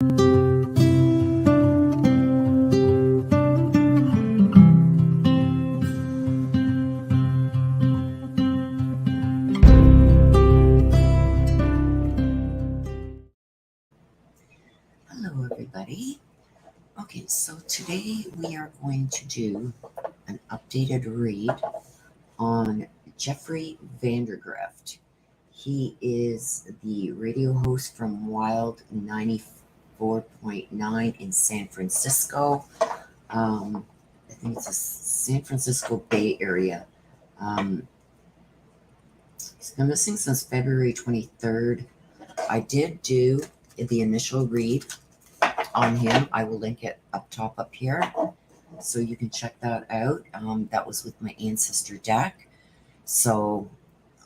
Hello, everybody. Okay, so today we are going to do an updated read on Jeffrey Vandergrift. He is the radio host from Wild 94.9 in San Francisco. I think it's a San Francisco Bay Area. He's been missing since February 23rd. I did do the initial read on him. I will link it up top up here so you can check that out. That was with my Ancestor deck. So,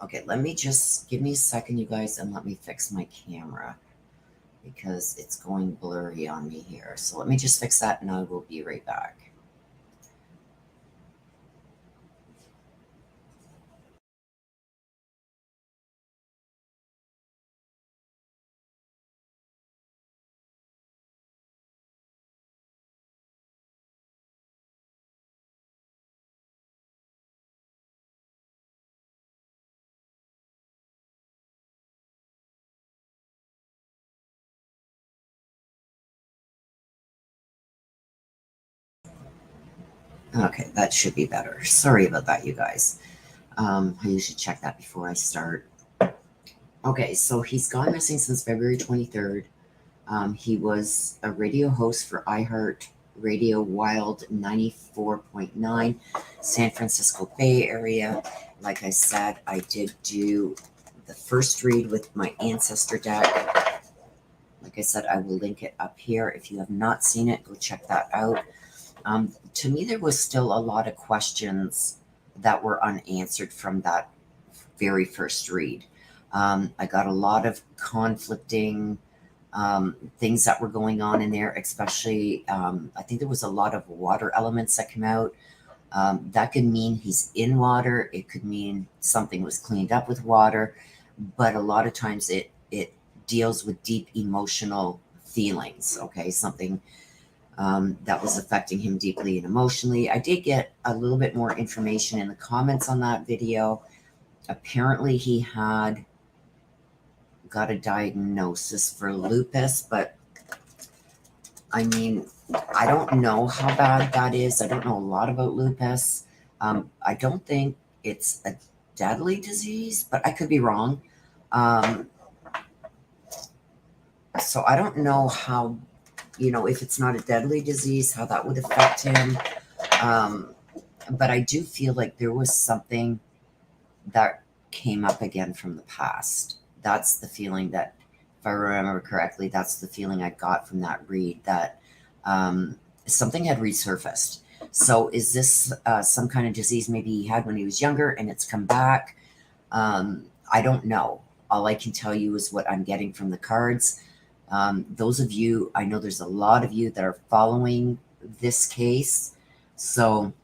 okay, let me just give me a second, you guys, and let me fix my camera because it's going blurry on me here. So let me just fix that and I will be right back. Okay, that should be better. Sorry about that, you guys. I usually check that before I start. Okay, so he's gone missing since February 23rd. He was a radio host for iHEART Radio Wild 94.9, San Francisco Bay Area. Like I said, I did do the first read with my Ancestor deck. Like I said, I will link it up here. If you have not seen it, go check that out. To me, there was still a lot of questions that were unanswered from that very first read. I got a lot of conflicting things that were going on in there, especially I think there was a lot of water elements that came out. That could mean he's in water. It could mean something was cleaned up with water, but a lot of times it deals with deep emotional feelings. Okay, something that was affecting him deeply and emotionally. I did get a little bit more information in the comments on that video. Apparently he had got a diagnosis for lupus, but I mean, I don't know how bad that is. I don't know a lot about lupus. I don't think it's a deadly disease, but I could be wrong. So I don't know how, if it's not a deadly disease, how that would affect him. But I do feel like there was something that came up again from the past. That's the feeling that, if I remember correctly, that's the feeling I got from that read, that something had resurfaced. So is this some kind of disease maybe he had when he was younger and it's come back? I don't know. All I can tell you is what I'm getting from the cards. Those of you, I know there's a lot of you that are following this case. So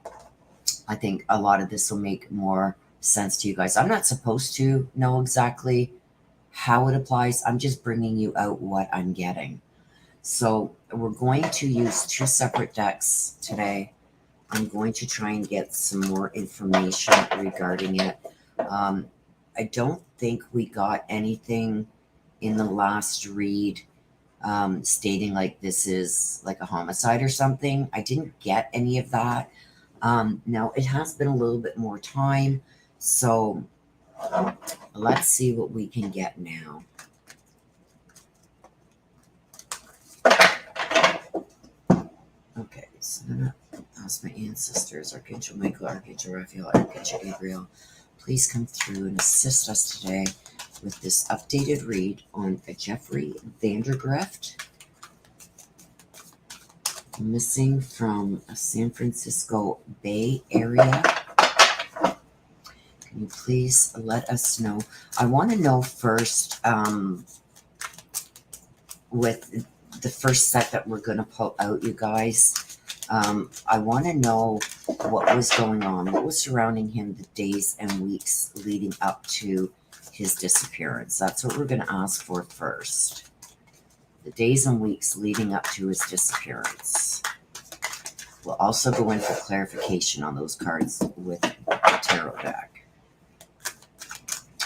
I think a lot of this will make more sense to you guys. I'm not supposed to know exactly how it applies. I'm just bringing you out what I'm getting. So we're going to use two separate decks today. I'm going to try and get some more information regarding it. I don't think we got anything in the last read stating like this is like a homicide or something. I didn't get any of that. Now it has been a little bit more time, so let's see what we can get now. Okay, so I'm gonna ask my ancestors, Archangel Michael, Archangel Raphael, Archangel Gabriel, please come through and assist us today with this updated read on Jeffrey Vandergrift, missing from a San Francisco Bay Area. Can you please let us know? I want to know first, with the first set that we're going to pull out, you guys, I want to know what was going on, what was surrounding him the days and weeks leading up to his disappearance. That's what we're going to ask for first. The days and weeks leading up to his disappearance. We'll also go in for clarification on those cards with the tarot deck.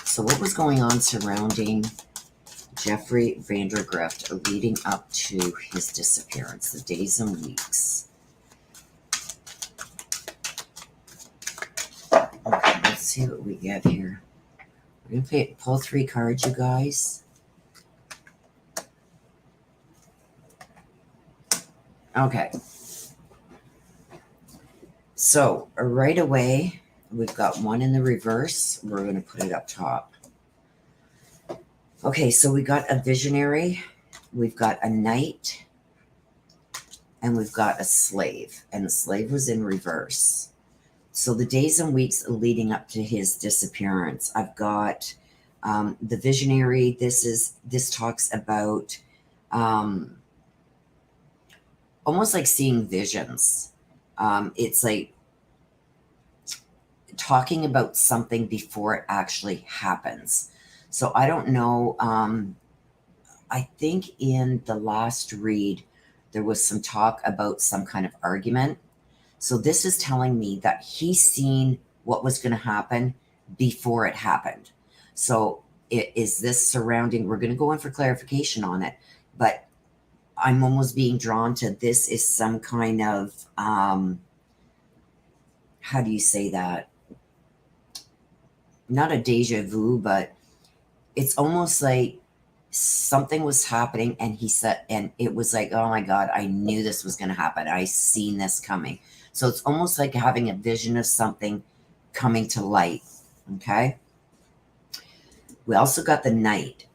So what was going on surrounding Jeffrey Vandergrift leading up to his disappearance? The days and weeks. Okay, let's see what we get here. We're going to pull 3 cards, you guys. Okay. So right away, we've got 1 in the reverse. We're going to put it up top. Okay, so we got a visionary, we've got a knight, and we've got a slave. And the slave was in reverse. So the days and weeks leading up to his disappearance, I've got the visionary. This talks about almost like seeing visions. It's like talking about something before it actually happens. So I don't know. I think in the last read, there was some talk about some kind of argument. So this is telling me that he's seen what was going to happen before it happened. So is this surrounding, we're going to go in for clarification on it, but I'm almost being drawn to this is some kind of, how do you say that? Not a deja vu, but it's almost like something was happening and he said, and it was like, oh my God, I knew this was going to happen. I seen this coming. So it's almost like having a vision of something coming to light. Okay. We also got the knight.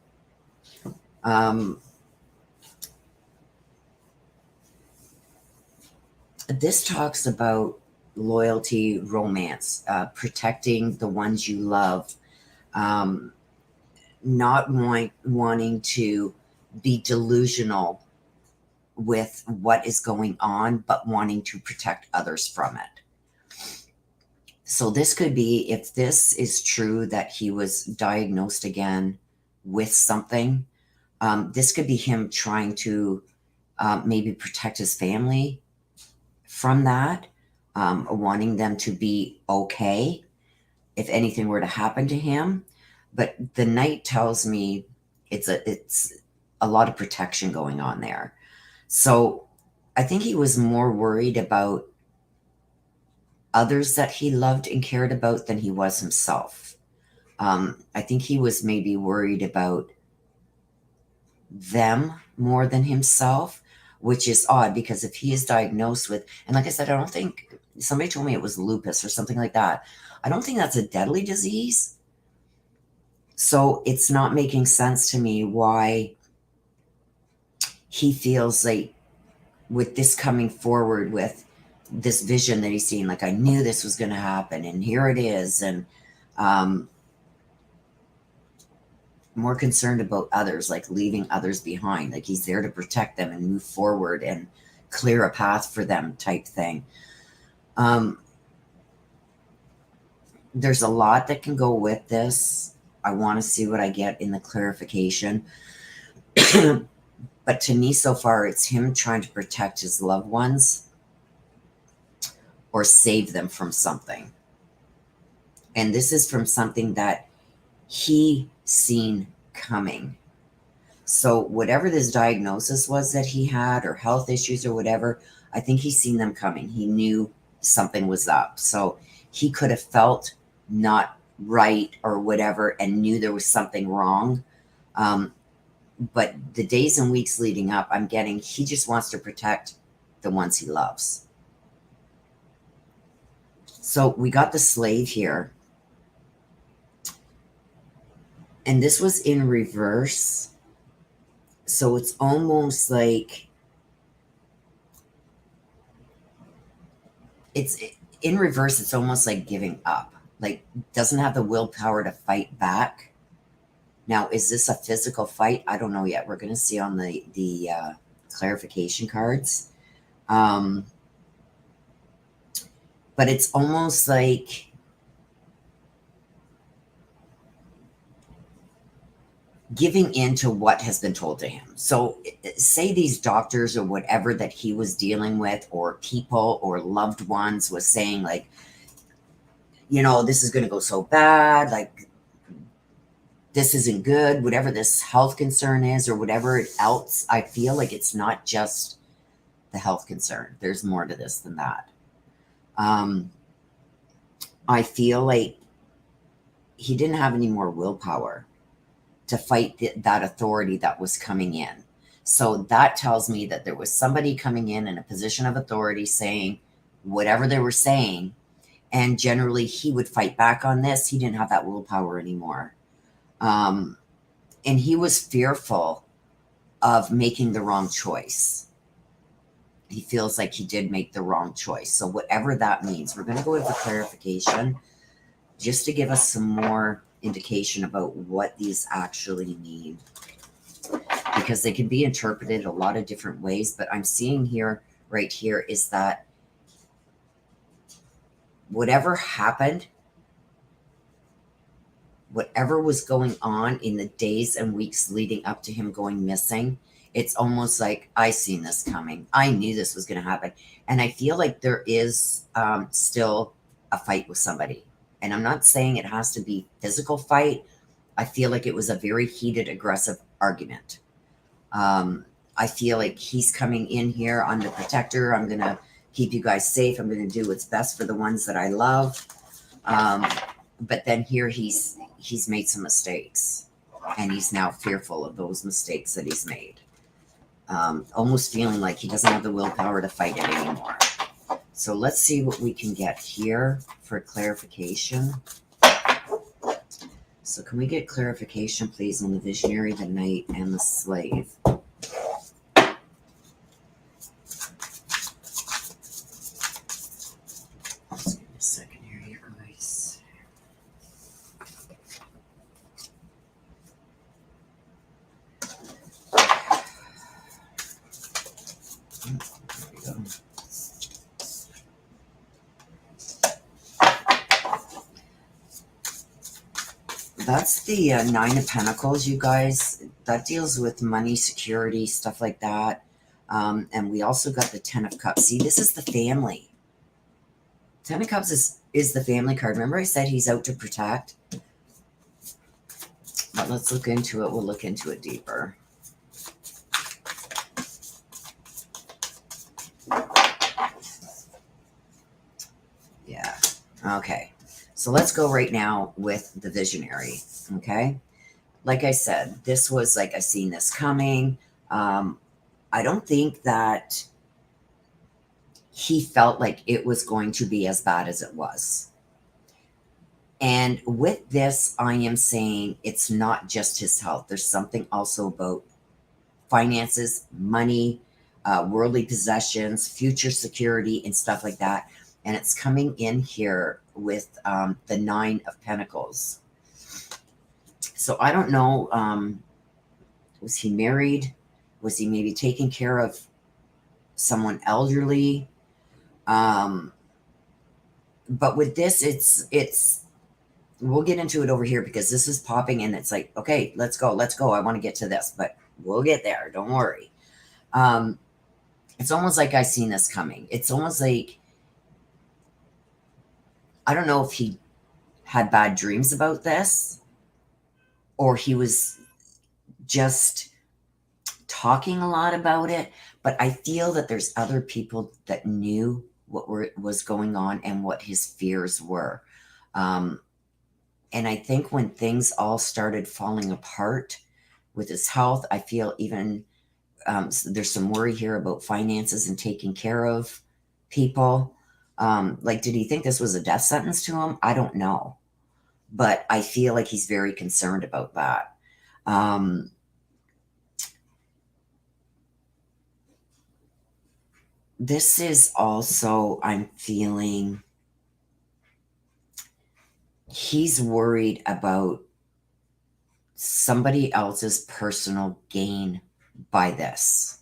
This talks about loyalty, romance, protecting the ones you love, not wanting to be delusional with what is going on, but wanting to protect others from it. So this could be, if this is true that he was diagnosed again with something, this could be him trying to maybe protect his family from that, wanting them to be okay if anything were to happen to him. But the knight tells me it's a lot of protection going on there. So I think he was more worried about others that he loved and cared about than he was himself. I think he was maybe worried about them more than himself, which is odd because if he is diagnosed with, and like I said, I don't think, somebody told me it was lupus or something like that. I don't think that's a deadly disease. So it's not making sense to me why he feels like with this coming forward with this vision that he's seen, like I knew this was going to happen and here it is. And more concerned about others, like leaving others behind, like he's there to protect them and move forward and clear a path for them type thing. There's a lot that can go with this. I want to see what I get in the clarification. But to me, so far, it's him trying to protect his loved ones or save them from something. And this is from something that he seen coming. So whatever this diagnosis was that he had, or health issues or whatever, I think he's seen them coming. He knew something was up. So he could have felt not right or whatever and knew there was something wrong. But the days and weeks leading up, I'm getting, he just wants to protect the ones he loves. So we got the slave here. And this was in reverse. So it's almost like, it's in reverse. It's almost like giving up, like doesn't have the willpower to fight back. Now, is this a physical fight? I don't know yet. We're going to see on the clarification cards. But it's almost like giving in to what has been told to him. So, say these doctors or whatever that he was dealing with, or people or loved ones, was saying, like, this is going to go so bad, like, this isn't good, whatever this health concern is, or whatever else. I feel like it's not just the health concern, there's more to this than that. I feel like he didn't have any more willpower to fight that authority that was coming in. So that tells me that there was somebody coming in a position of authority saying whatever they were saying, and generally he would fight back on this. He didn't have that willpower anymore. And he was fearful of making the wrong choice. He feels like he did make the wrong choice. So whatever that means, we're going to go in for clarification just to give us some more indication about what these actually mean, because they can be interpreted a lot of different ways. But I'm seeing here, right here, is that whatever happened, whatever was going on in the days and weeks leading up to him going missing, it's almost like, I seen this coming. I knew this was going to happen. And I feel like there is still a fight with somebody. And I'm not saying it has to be physical fight. I feel like it was a very heated, aggressive argument. I feel like he's coming in here. I'm the protector. I'm going to keep you guys safe. I'm going to do what's best for the ones that I love. But then here he's made some mistakes, and he's now fearful of those mistakes that he's made. Almost feeling like he doesn't have the willpower to fight it anymore. So let's see what we can get here for clarification. So can we get clarification, please, on the visionary, the knight, and the slave? Just give me a second here, you guys. There we go. That's the Nine of Pentacles, you guys. That deals with money, security, stuff like that. And we also got the Ten of Cups. See, this is the family. Ten of Cups is the family card. Remember I said he's out to protect? But let's look into it. We'll look into it deeper. Yeah. Okay. So let's go right now with the visionary. Okay. Like I said, this was like, I seen this coming. I don't think that he felt like it was going to be as bad as it was. And with this, I am saying it's not just his health. There's something also about finances, money, worldly possessions, future security, and stuff like that. And it's coming in here with the Nine of Pentacles. So I don't know, was he married? Was he maybe taking care of someone elderly? But with this, it's we'll get into it over here, because this is popping and it's like, okay, let's go. I want to get to this, but we'll get there. Don't worry. It's almost like I seen this coming. It's almost like, I don't know if he had bad dreams about this, or he was just talking a lot about it, but I feel that there's other people that knew what was going on and what his fears were. And I think when things all started falling apart with his health, I feel even there's some worry here about finances and taking care of people. Like, did he think this was a death sentence to him? I don't know. But I feel like he's very concerned about that. This is also, I'm feeling, he's worried about somebody else's personal gain by this.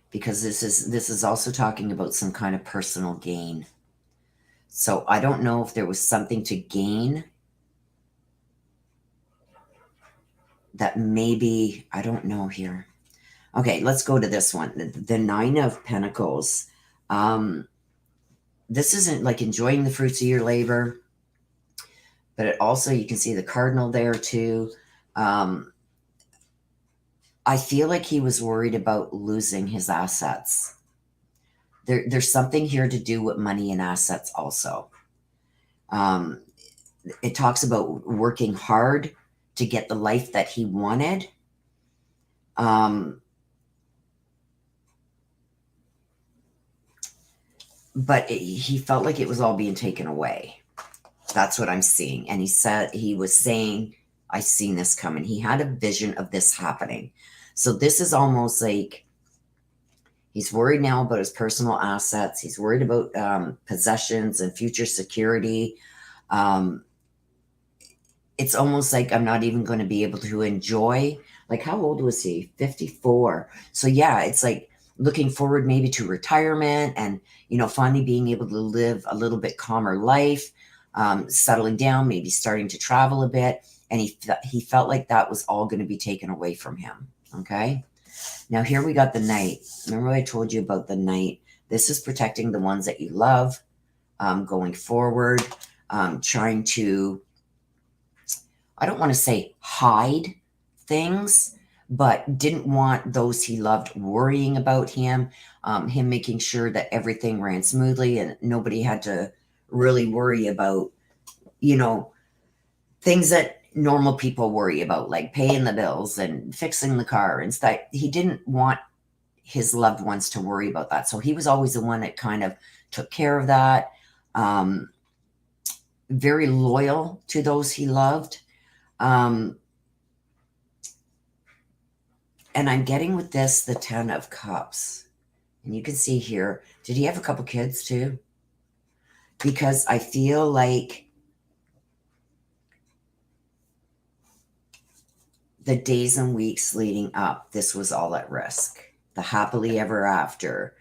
Because this is also talking about some kind of personal gain. So I don't know if there was something to gain that maybe, I don't know here. Okay, let's go to this one. The Nine of Pentacles. This isn't like enjoying the fruits of your labor, but it also, you can see the cardinal there too. I feel like he was worried about losing his assets. There's something here to do with money and assets also. It talks about working hard to get the life that he wanted. But he felt like it was all being taken away. That's what I'm seeing. And he was saying, I seen this coming. He had a vision of this happening. So this is almost like he's worried now about his personal assets. He's worried about possessions and future security. It's almost like I'm not even going to be able to enjoy. Like, how old was he? 54. So yeah, it's like looking forward maybe to retirement and, finally being able to live a little bit calmer life, settling down, maybe starting to travel a bit. And he felt like that was all going to be taken away from him. Okay. Now here we got the Knight. Remember I told you about the Knight? This is protecting the ones that you love, going forward, trying to, I don't want to say hide things, but didn't want those he loved worrying about him, him making sure that everything ran smoothly and nobody had to really worry about, things that normal people worry about, like paying the bills and fixing the car and stuff. He didn't want his loved ones to worry about that. So he was always the one that kind of took care of that. Very loyal to those he loved. And I'm getting with this, the 10 of Cups. And you can see here, did he have a couple kids too? Because I feel like the days and weeks leading up, this was all at risk. The happily ever after,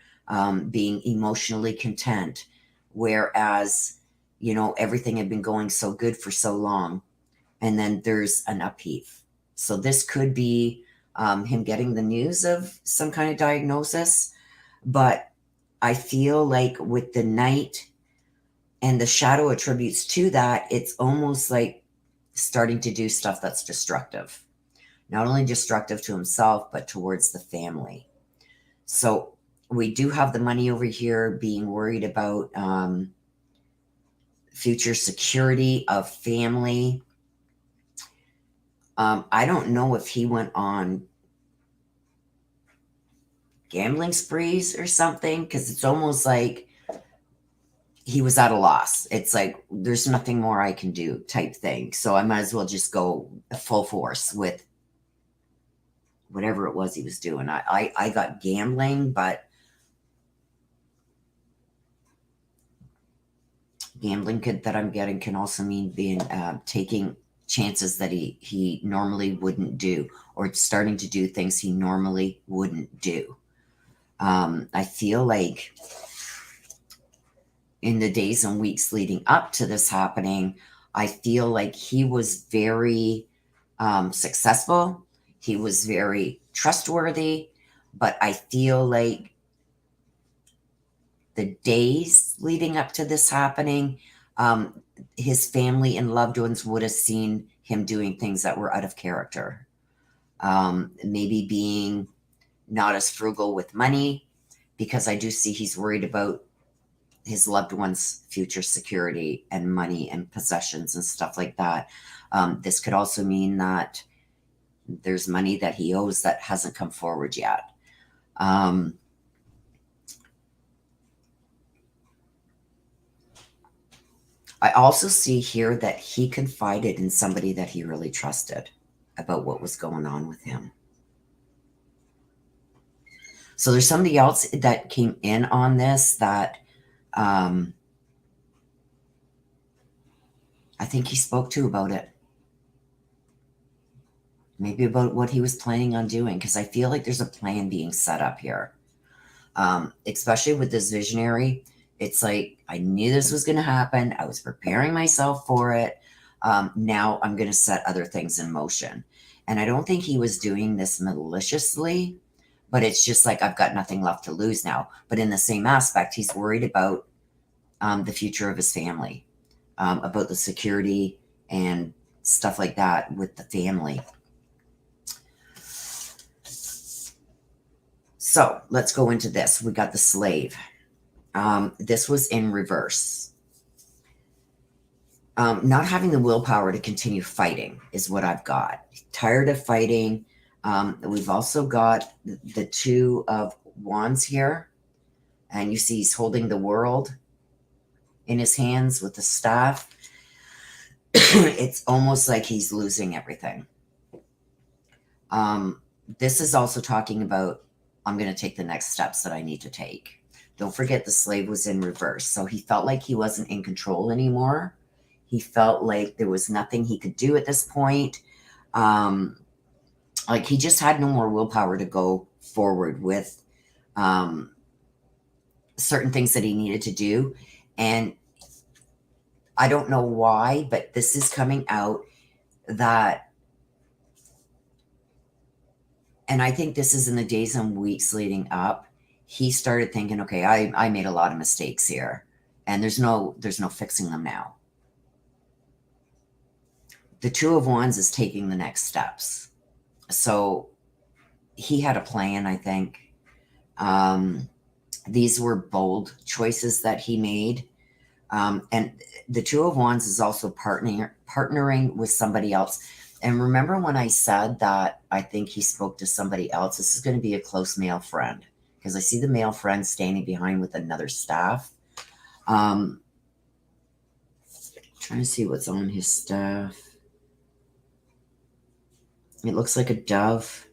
being emotionally content, whereas, everything had been going so good for so long. And then there's an upheave. So this could be him getting the news of some kind of diagnosis. But I feel like with the Knight and the shadow attributes to that, it's almost like starting to do stuff that's destructive. Not only destructive to himself, but towards the family. So we do have the money over here, being worried about future security of family. I don't know if he went on gambling sprees or something, because it's almost like he was at a loss. It's like, there's nothing more I can do type thing. So I might as well just go full force with whatever it was he was doing. I got gambling, but gambling that I'm getting can also mean being taking chances that he normally wouldn't do, or starting to do things he normally wouldn't do. I feel like in the days and weeks leading up to this happening, I feel like he was very successful. He was very trustworthy, but I feel like the days leading up to this happening, his family and loved ones would have seen him doing things that were out of character. Maybe being not as frugal with money, because I do see he's worried about his loved ones' future security and money and possessions and stuff like that. This could also mean that there's money that he owes that hasn't come forward yet. I also see here that he confided in somebody that he really trusted about what was going on with him. So there's somebody else that came in on this that I think he spoke to about it. Maybe about what he was planning on doing, because I feel like there's a plan being set up here. Especially with this visionary. It's like, I knew this was going to happen. I was preparing myself for it. Now I'm going to set other things in motion. And I don't think he was doing this maliciously, but it's just like, I've got nothing left to lose now. But in the same aspect, he's worried about the future of his family, about the security and stuff like that with the family. So let's go into this. We got the slave. This was in reverse. Not having the willpower to continue fighting is what I've got. Tired of fighting. We've also got the Two of Wands here. And you see he's holding the world in his hands with the staff. It's almost like he's losing everything. This is also talking about, I'm going to take the next steps that I need to take. Don't forget the slave was in reverse. So he felt like he wasn't in control anymore. He felt like there was nothing he could do at this point. Like he just had no more willpower to go forward with certain things that he needed to do. And I don't know why, but this is coming out that, and I think this is in the days and weeks leading up, he started thinking, okay, I made a lot of mistakes here, and there's no fixing them now. The Two of Wands is taking the next steps. So he had a plan, I think. These were bold choices that he made. And the Two of Wands is also partnering with somebody else. And remember when I said that I think he spoke to somebody else? This is going to be a close male friend, because I see the male friend standing behind with another staff. Trying to see what's on his staff. It looks like a dove.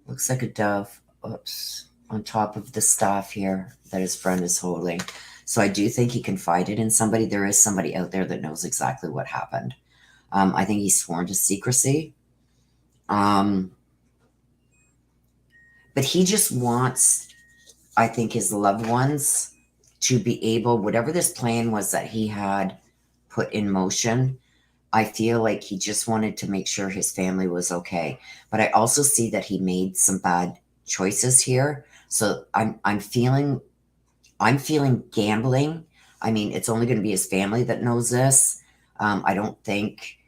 Looks like a dove. Oops. On top of the staff here that his friend is holding. So I do think he confided in somebody. There is somebody out there that knows exactly what happened. I think he's sworn to secrecy. But he just wants, I think, his loved ones to be able, whatever this plan was that he had put in motion, I feel like he just wanted to make sure his family was okay. But I also see that he made some bad choices here. So I'm feeling gambling. I mean, it's only going to be his family that knows this. I don't think,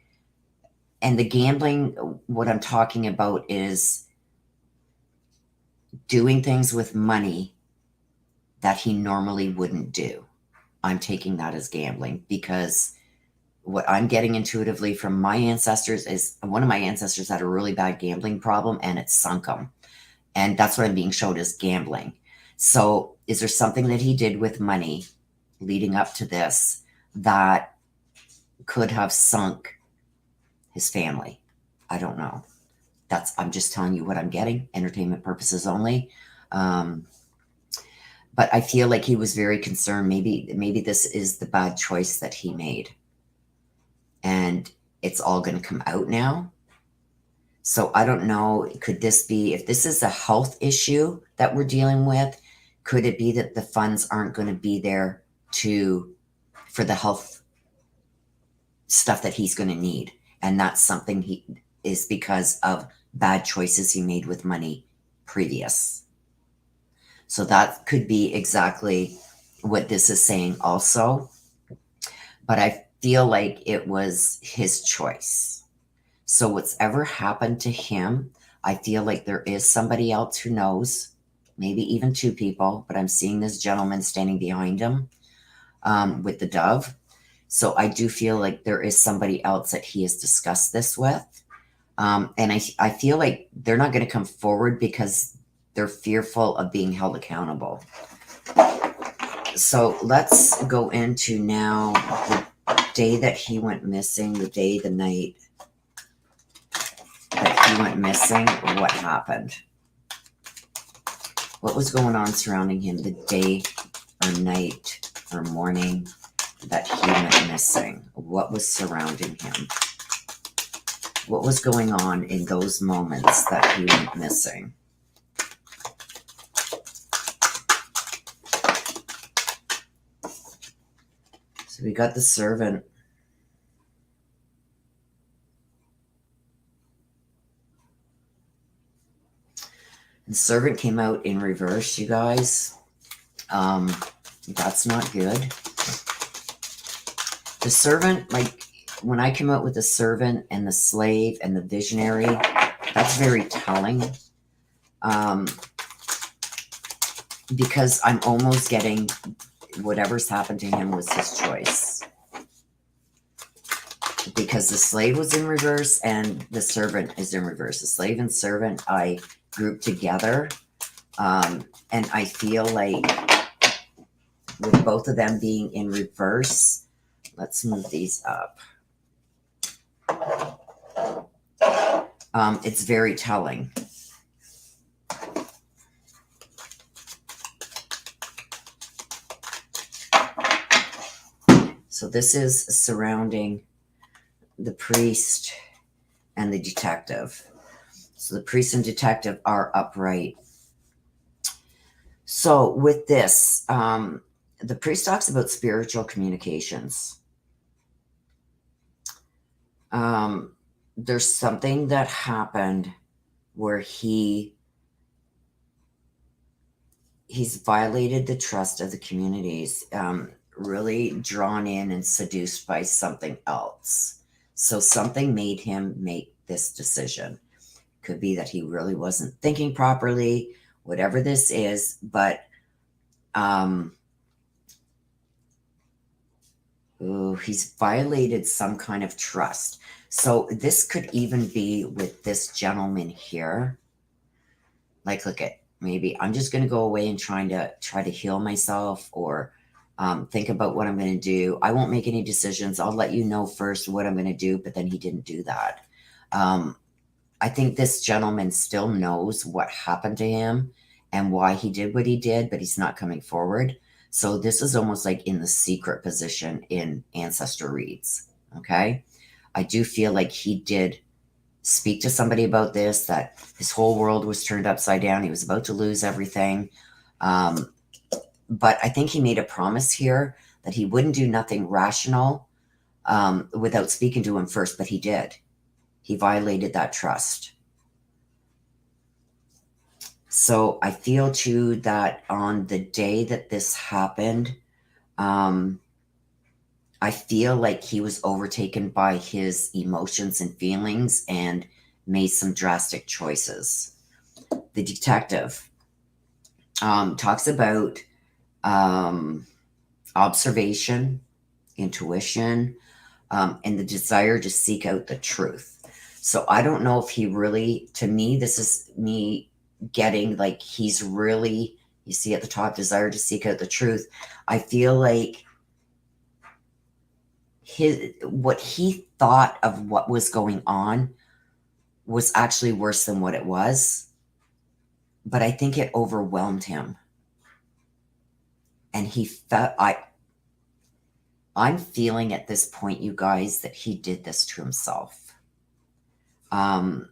and the gambling, what I'm talking about is doing things with money that he normally wouldn't do. I'm taking that as gambling, because what I'm getting intuitively from my ancestors is one of my ancestors had a really bad gambling problem and it sunk him. And that's what I'm being showed as gambling. So is there something that he did with money leading up to this that could have sunk his family? I don't know. I'm just telling you what I'm getting, entertainment purposes only. But I feel like he was very concerned. Maybe this is the bad choice that he made. And it's all going to come out now. So I don't know, could this be, if this is a health issue that we're dealing with, could it be that the funds aren't going to be there for the health stuff that he's going to need? And that's something he is because of bad choices he made with money previous. So that could be exactly what this is saying also. But I feel like it was his choice. So what's ever happened to him, I feel like there is somebody else who knows, maybe even two people, but I'm seeing this gentleman standing behind him with the dove. So I do feel like there is somebody else that he has discussed this with. And I feel like they're not going to come forward because they're fearful of being held accountable. So let's go into now the day that he went missing, the night that he went missing. What happened? What was going on surrounding him the day or night or morning that he went missing? What was surrounding him? What was going on in those moments that he went missing? So we got the Servant. The Servant came out in reverse, you guys. That's not good. The Servant, like when I come out with the Servant and the Slave and the Visionary, that's very telling. Because I'm almost getting whatever's happened to him was his choice. Because the Slave was in reverse and the Servant is in reverse. The Slave and Servant I grouped together. And I feel like with both of them being in reverse, let's move these up. It's very telling. So this is surrounding the priest and the detective. So the priest and detective are upright. So with this, the priest talks about spiritual communications. There's something that happened where he's violated the trust of the communities, really drawn in and seduced by something else. So something made him make this decision. Could be that he really wasn't thinking properly, whatever this is, but he's violated some kind of trust. So this could even be with this gentleman here. Like, look at, maybe I'm just going to go away and try to heal myself, or think about what I'm going to do. I won't make any decisions. I'll let you know first what I'm going to do. But then he didn't do that. I think this gentleman still knows what happened to him and why he did what he did, but he's not coming forward. So this is almost like in the secret position in Ancestor reads. Okay. I do feel like he did speak to somebody about this, that his whole world was turned upside down. He was about to lose everything. But I think he made a promise here that he wouldn't do nothing rational without speaking to him first, but he did. He violated that trust. So I feel too that on the day that this happened, I feel like he was overtaken by his emotions and feelings and made some drastic choices. The detective talks about observation, intuition, and the desire to seek out the truth. So I don't know if he really, to me, this is me getting like he's really, you see at the top, desire to seek out the truth. I feel like what he thought of what was going on was actually worse than what it was. But I think it overwhelmed him. And he felt, I'm feeling at this point, you guys, that he did this to himself. I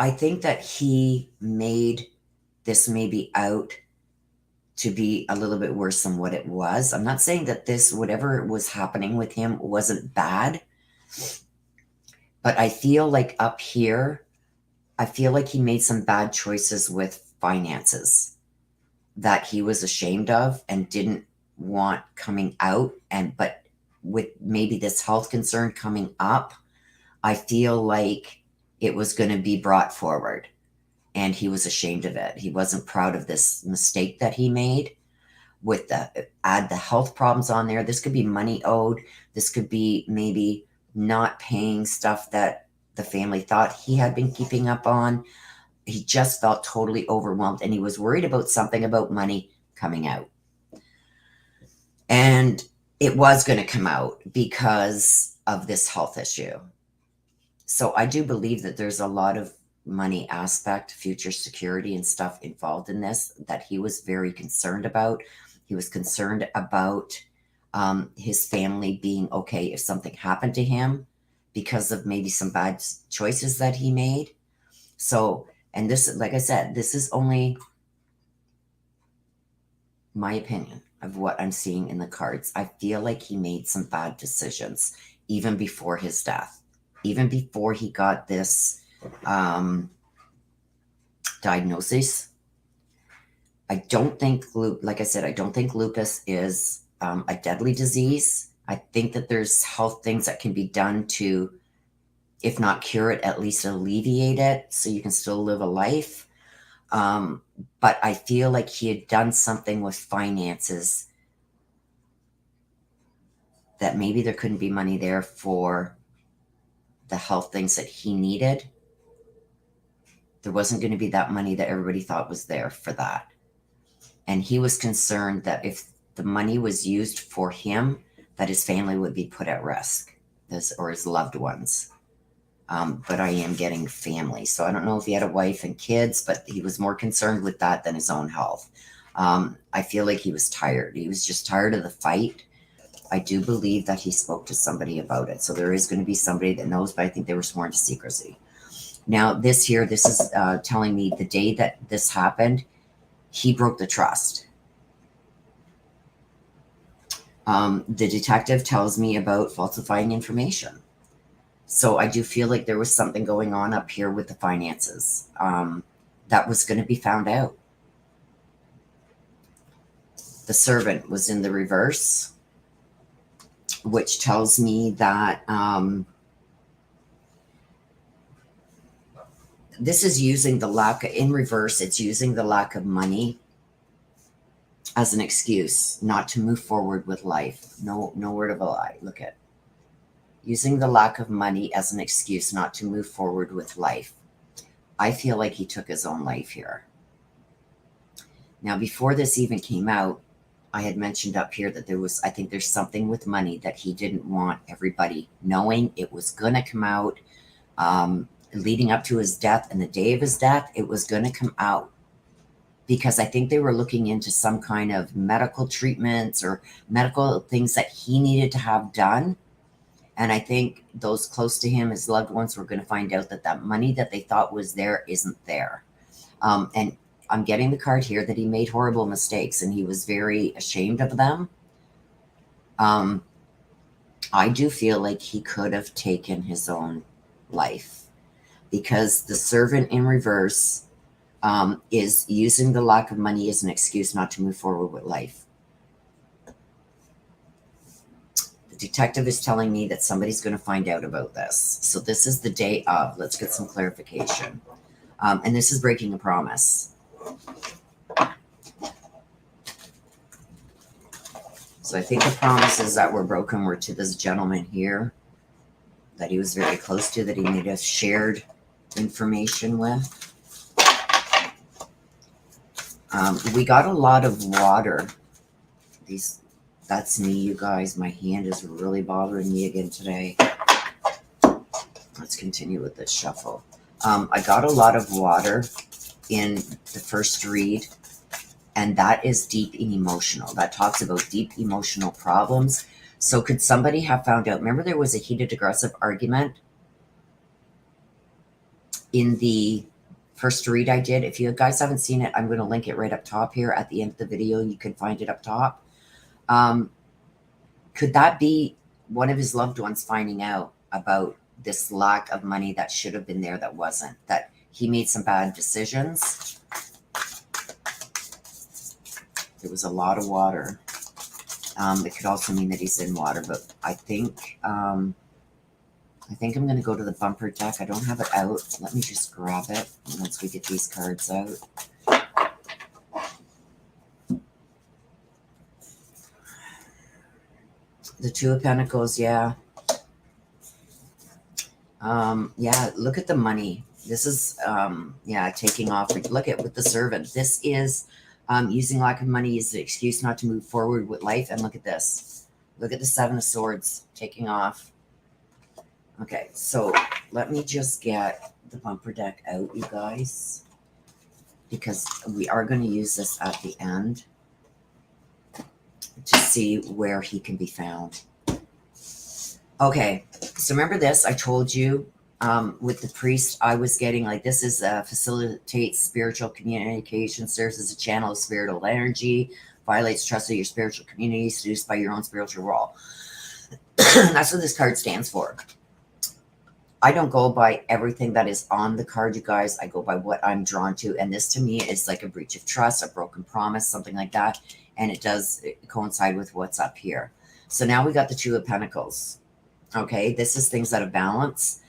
think that he made this maybe out to be a little bit worse than what it was. I'm not saying that this, whatever was happening with him, wasn't bad. But I feel like up here, I feel like he made some bad choices with finances that he was ashamed of and didn't want coming out. But with maybe this health concern coming up, I feel like it was going to be brought forward and he was ashamed of it. He wasn't proud of this mistake that he made with add the health problems on there. This could be money owed. This could be maybe not paying stuff that the family thought he had been keeping up on. He just felt totally overwhelmed and he was worried about something about money coming out. And it was going to come out because of this health issue. So I do believe that there's a lot of money aspect, future security and stuff involved in this that he was very concerned about. He was concerned about his family being okay if something happened to him because of maybe some bad choices that he made. So, and this, like I said, this is only my opinion. of what I'm seeing in the cards. I feel like he made some bad decisions even before his death, even before he got this diagnosis. I don't think, like I said, I don't think lupus is a deadly disease. I think that there's health things that can be done to, if not cure it, at least alleviate it so you can still live a life. But I feel like he had done something with finances that maybe there couldn't be money there for the health things that he needed. There wasn't going to be that money that everybody thought was there for that. And he was concerned that if the money was used for him, that his family would be put at risk, or his loved ones. But I am getting family. So I don't know if he had a wife and kids, but he was more concerned with that than his own health. I feel like he was tired. He was just tired of the fight. I do believe that he spoke to somebody about it. So there is going to be somebody that knows, but I think they were sworn to secrecy. Now, this is telling me the day that this happened, he broke the trust. The detective tells me about falsifying information. So I do feel like there was something going on up here with the finances that was going to be found out. The servant was in the reverse, which tells me that this is using the lack of, in reverse, it's using the lack of money as an excuse not to move forward with life. No word of a lie. Look at using the lack of money as an excuse not to move forward with life. I feel like he took his own life here. Now, before this even came out, I had mentioned up here that I think there's something with money that he didn't want everybody knowing. It was going to come out leading up to his death, and the day of his death, it was going to come out. Because I think they were looking into some kind of medical treatments or medical things that he needed to have done. And I think those close to him, his loved ones, were going to find out that that money that they thought was there isn't there. And I'm getting the card here that he made horrible mistakes and he was very ashamed of them. I do feel like he could have taken his own life because the servant in reverse is using the lack of money as an excuse not to move forward with life. The detective is telling me that somebody's going to find out about this. So this is the day of. Let's get some clarification. And this is breaking a promise. So I think the promises that were broken were to this gentleman here that he was very close to, that he may have shared information with. We got a lot of water. That's me, you guys. My hand is really bothering me again today. Let's continue with this shuffle. I got a lot of water in the first read, and that is deep and emotional. That talks about deep emotional problems. So could somebody have found out? Remember, there was a heated, aggressive argument in the first read I did. If you guys haven't seen it, I'm going to link it right up top here at the end of the video. You can find it up top. Could that be one of his loved ones finding out about this lack of money that should have been there that wasn't? That he made some bad decisions. There was a lot of water. It could also mean that he's in water, but I think I'm going to go to the bumper deck. I don't have it out. Let me just grab it once we get these cards out. The Two of Pentacles, yeah. Yeah, look at the money. This is, taking off. Look at with the servant. This is using lack of money as an excuse not to move forward with life. And look at this. Look at the Seven of Swords taking off. Okay, so let me just get the bumper deck out, you guys, because we are going to use this at the end to see where he can be found. Okay, so remember this, I told you with the priest, I was getting like, this is facilitates spiritual communication, serves as a channel of spiritual energy, violates trust of your spiritual community, seduced by your own spiritual role. That's what this card stands for. I don't go by everything that is on the card, you guys. I go by what I'm drawn to. And this to me is like a breach of trust, a broken promise, something like that. And it does coincide with what's up here. So now we got the Two of Pentacles. Okay, this is things out of balance.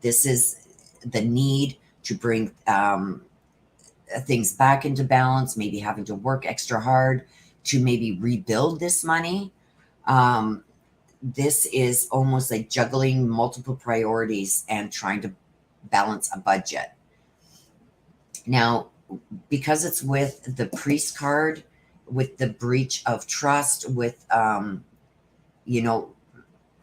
This is the need to bring things back into balance, maybe having to work extra hard to maybe rebuild this money. This is almost like juggling multiple priorities and trying to balance a budget. Now, because it's with the Priest card, with the breach of trust, with,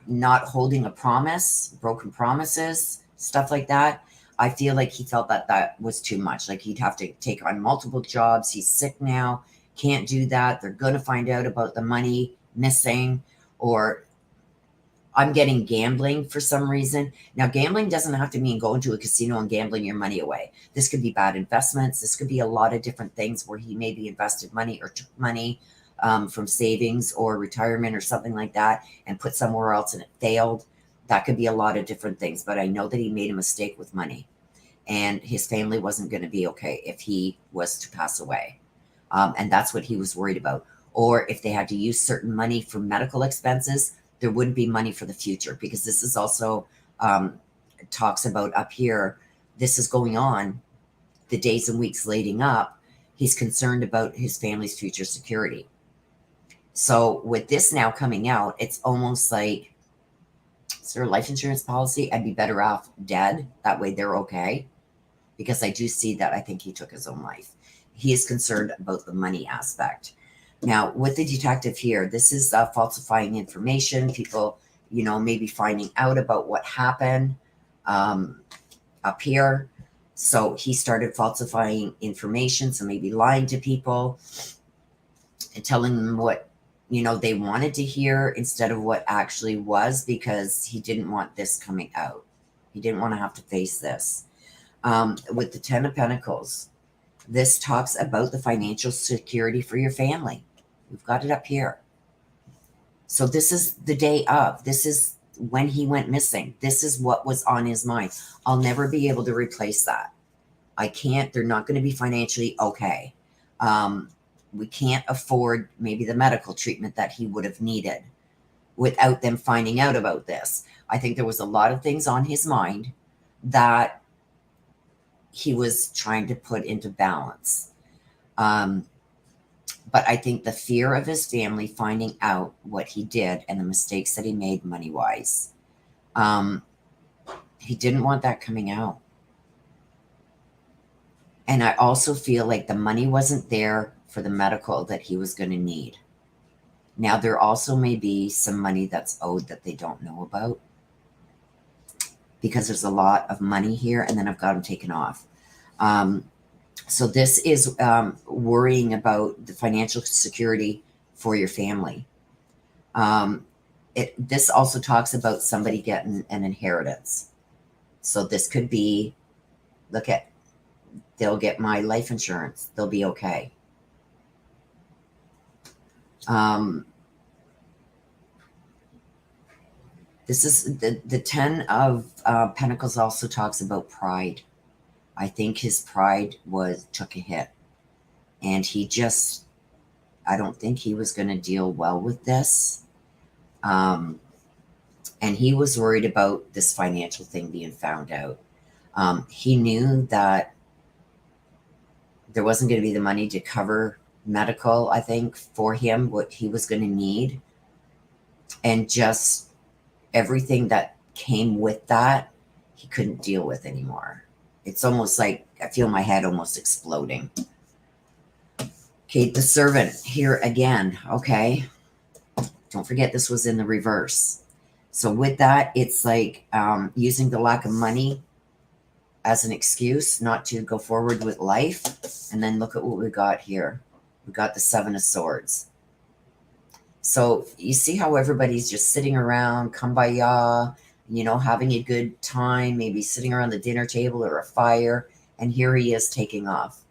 not holding a promise, broken promises, stuff like that, I feel like he felt that that was too much. Like he'd have to take on multiple jobs. He's sick now, can't do that. They're going to find out about the money missing, or I'm getting gambling for some reason. Now, gambling doesn't have to mean going to a casino and gambling your money away. This could be bad investments. This could be a lot of different things where he maybe invested money or took money from savings or retirement or something like that and put somewhere else and it failed. That could be a lot of different things. But I know that he made a mistake with money and his family wasn't going to be okay if he was to pass away. And that's what he was worried about. Or if they had to use certain money for medical expenses, there wouldn't be money for the future, because this is also talks about up here. This is going on the days and weeks leading up. He's concerned about his family's future security. So with this now coming out, it's almost like, is there a life insurance policy? I'd be better off dead. That way they're okay. Because I do see that I think he took his own life. He is concerned about the money aspect. Now, with the detective here, this is falsifying information. People, maybe finding out about what happened up here. So he started falsifying information. So maybe lying to people and telling them what, they wanted to hear instead of what actually was, because he didn't want this coming out. He didn't want to have to face this. With the Ten of Pentacles, this talks about the financial security for your family. We've got it up here. So this is the day of. This is when he went missing. This is what was on his mind. I'll never be able to replace that. I can't. They're not going to be financially okay. We can't afford maybe the medical treatment that he would have needed without them finding out about this. I think there was a lot of things on his mind that he was trying to put into balance. But I think the fear of his family finding out what he did and the mistakes that he made money-wise, he didn't want that coming out. And I also feel like the money wasn't there for the medical that he was going to need. Now, there also may be some money that's owed that they don't know about, because there's a lot of money here, and then I've got him taken off. So this is worrying about the financial security for your family. This also talks about somebody getting an inheritance. So this could be, they'll get my life insurance. They'll be okay. This is the Ten of Pentacles also talks about pride. I think his pride took a hit, and I don't think he was going to deal well with this. And he was worried about this financial thing being found out. He knew that there wasn't going to be the money to cover medical, I think, for him, what he was going to need. And just everything that came with that, he couldn't deal with anymore. It's almost like I feel my head almost exploding. Okay, the Servant here again. Okay. Don't forget this was in the reverse. So with that, it's like using the lack of money as an excuse not to go forward with life. And then look at what we got here. We got the Seven of Swords. So you see how everybody's just sitting around, kumbaya, having a good time, maybe sitting around the dinner table or a fire, and here he is taking off.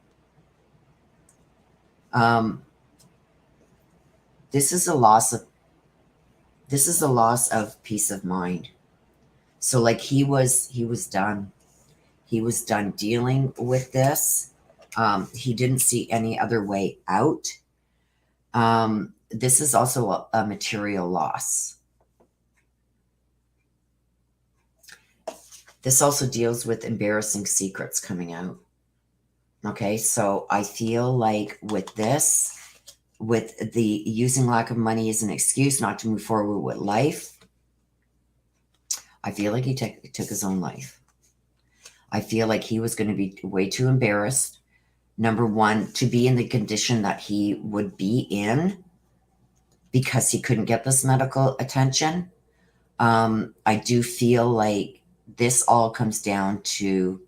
This is a loss of peace of mind. So like he was done. He was done dealing with this. He didn't see any other way out. This is also a material loss. This also deals with embarrassing secrets coming out. Okay, so I feel like with this, with the using lack of money as an excuse not to move forward with life, I feel like he took his own life. I feel like he was going to be way too embarrassed, number one, to be in the condition that he would be in because he couldn't get this medical attention. I do feel like this all comes down to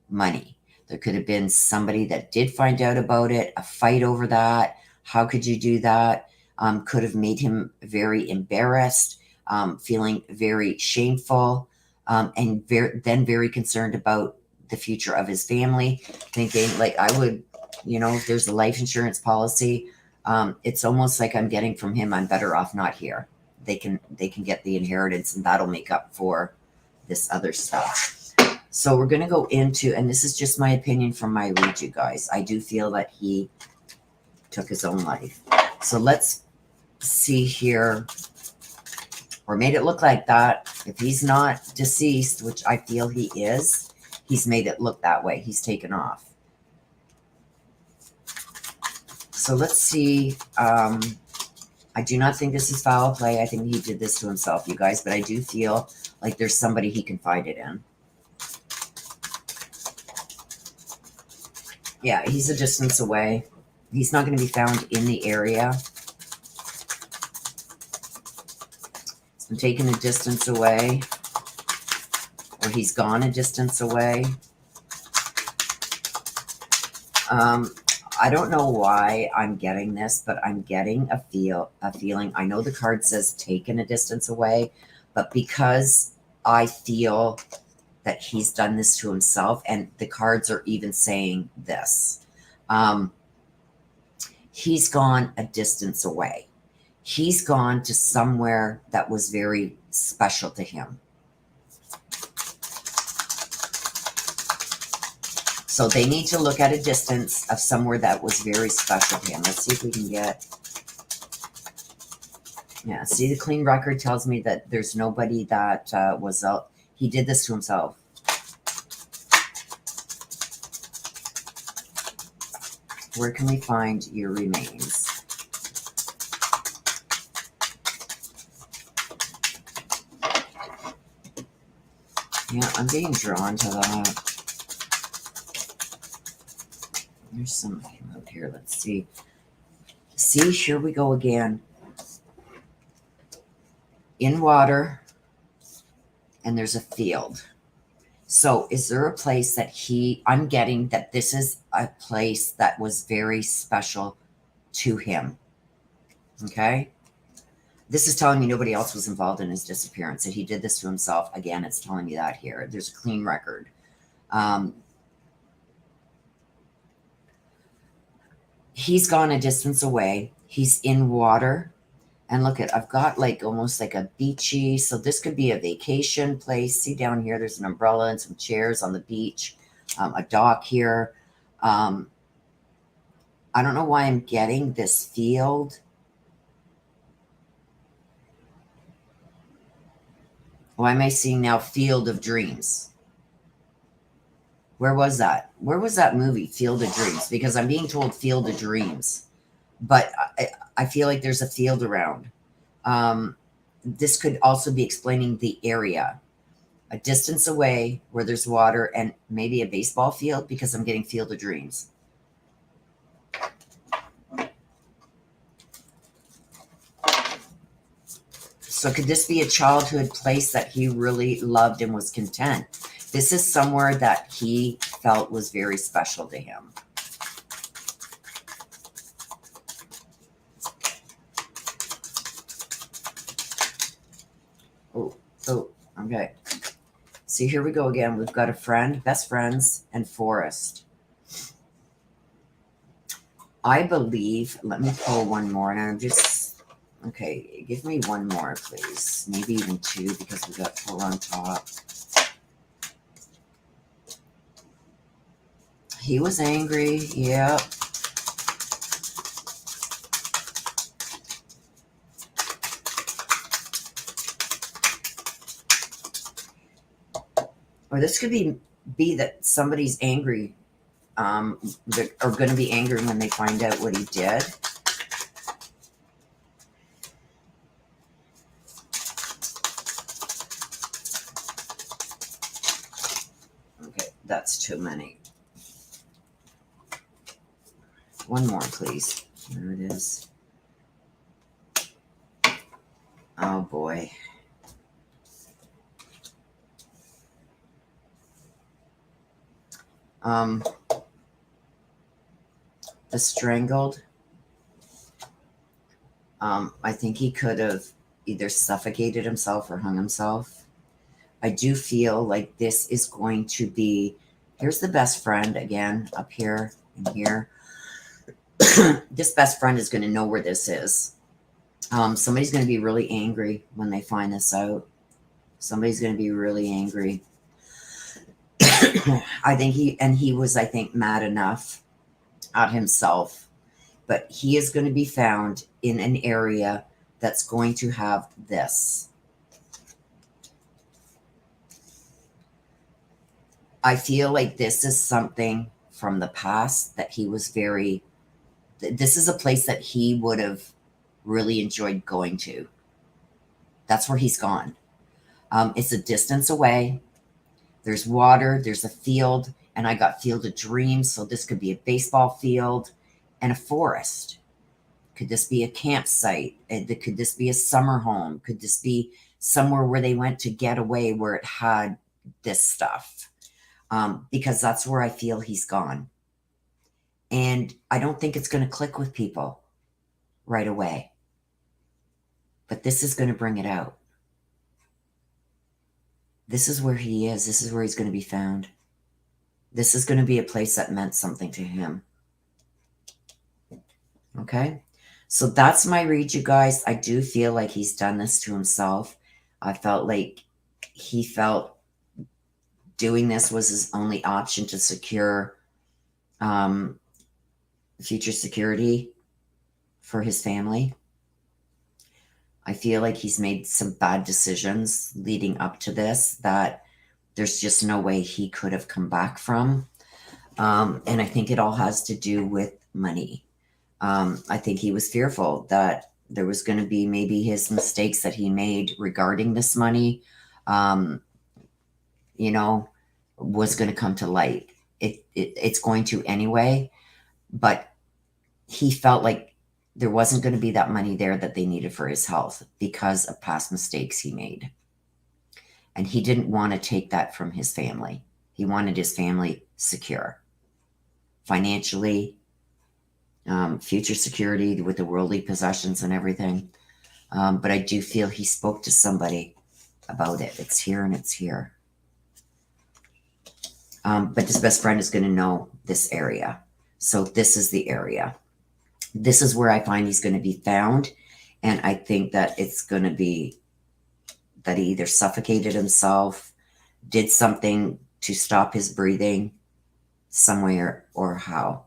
money. There could have been somebody that did find out about it, a fight over that. How could you do that? Could have made him very embarrassed, feeling very shameful, and then very concerned about the future of his family, thinking like I would, if there's a life insurance policy, it's almost like I'm getting from him, I'm better off not here. They can get the inheritance and that'll make up for this other stuff. So we're going to go into, and this is just my opinion from my read, you guys. I do feel that he took his own life. So let's see here, or made it look like that. If he's not deceased, which I feel he is, he's made it look that way. He's taken off. So let's see. I do not think this is foul play. I think he did this to himself, you guys, but I do feel like there's somebody he confided in. Yeah, he's a distance away. He's not going to be found in the area. He's been taken a distance away, or he's gone a distance away. I don't know why I'm getting this, but I'm getting a feeling. I know the card says taken a distance away, but because I feel that he's done this to himself, and the cards are even saying this. He's gone a distance away. He's gone to somewhere that was very special to him. So they need to look at a distance of somewhere that was very special to him. Let's see if we can get... Yeah, see, the clean record tells me that there's nobody that was out. He did this to himself. Where can we find your remains? Yeah, I'm being drawn to that. There's something out here. Let's see. See, here we go again. In water, and there's a field. So is there a place that I'm getting that this is a place that was very special to him. Okay. This is telling me nobody else was involved in his disappearance, that he did this to himself. Again, it's telling me that here. There's a clean record. He's gone a distance away. He's in water. And look at, I've got like almost like a beachy. So this could be a vacation place. See down here, there's an umbrella and some chairs on the beach. A dock here. I don't know why I'm getting this field. Why am I seeing now Field of Dreams? Where was that? Where was that movie, Field of Dreams? Because I'm being told Field of Dreams. But I feel like there's a field around. This could also be explaining the area. A distance away where there's water and maybe a baseball field, because I'm getting Field of Dreams. So could this be a childhood place that he really loved and was content? This is somewhere that he felt was very special to him. Oh, okay. See, here we go again. We've got a friend, best friends, and forest. I believe, let me pull one more, and I'm just Okay, give me one more, please. Maybe even two, because we got 4 on top. He was angry, yeah. Or this could be that somebody's angry, that are going to be angry when they find out what he did. Okay, that's too many. One more, please. There it is. Oh, boy. The strangled. I think he could have either suffocated himself or hung himself. I do feel like this is going to be, here's the best friend again, up here and here. This best friend is going to know where this is. Somebody's going to be really angry when they find this out. Somebody's going to be really angry. I think he was, I think, mad enough at himself, but he is going to be found in an area that's going to have this. I feel like this is something from the past that he was very, this is a place that he would have really enjoyed going to. That's where he's gone. It's a distance away. There's water, there's a field, and I got Field of Dreams, so this could be a baseball field and a forest. Could this be a campsite? Could this be a summer home? Could this be somewhere where they went to get away where it had this stuff? Because that's where I feel he's gone. And I don't think it's going to click with people right away. But this is going to bring it out. This is where he is. This is where he's going to be found. This is going to be a place that meant something to him. Okay? So that's my read, you guys. I do feel like he's done this to himself. I felt like he felt doing this was his only option to secure future security for his family. I feel like he's made some bad decisions leading up to this that there's just no way he could have come back from. And I think it all has to do with money. I think he was fearful that there was going to be maybe his mistakes that he made regarding this money, was going to come to light. It's going to anyway, but he felt like there wasn't going to be that money there that they needed for his health because of past mistakes he made. And he didn't want to take that from his family. He wanted his family secure financially, future security with the worldly possessions and everything. But I do feel he spoke to somebody about it. It's here and it's here. But his best friend is going to know this area. So this is the area. This is where I find he's going to be found. And I think that it's going to be that he either suffocated himself, did something to stop his breathing somewhere, or how.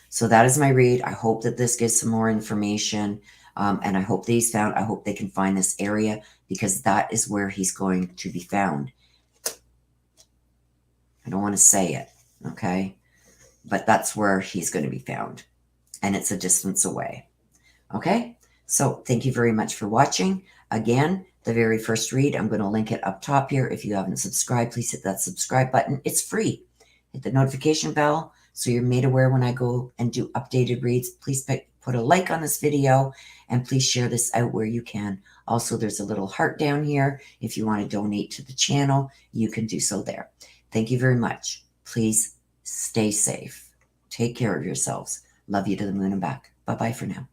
So that is my read. I hope that this gives some more information. And I hope that he's found. I hope they can find this area because that is where he's going to be found. I don't want to say it, okay? But that's where he's going to be found. And it's a distance away. Okay? So thank you very much for watching. Again, the very first read, I'm going to link it up top here. If you haven't subscribed, please hit that subscribe button. It's free. Hit the notification bell so you're made aware when I go and do updated reads. Please put a like on this video and please share this out where you can. Also, there's a little heart down here. If you want to donate to the channel, you can do so there. Thank you very much. Please stay safe. Take care of yourselves. Love you to the moon and back. Bye-bye for now.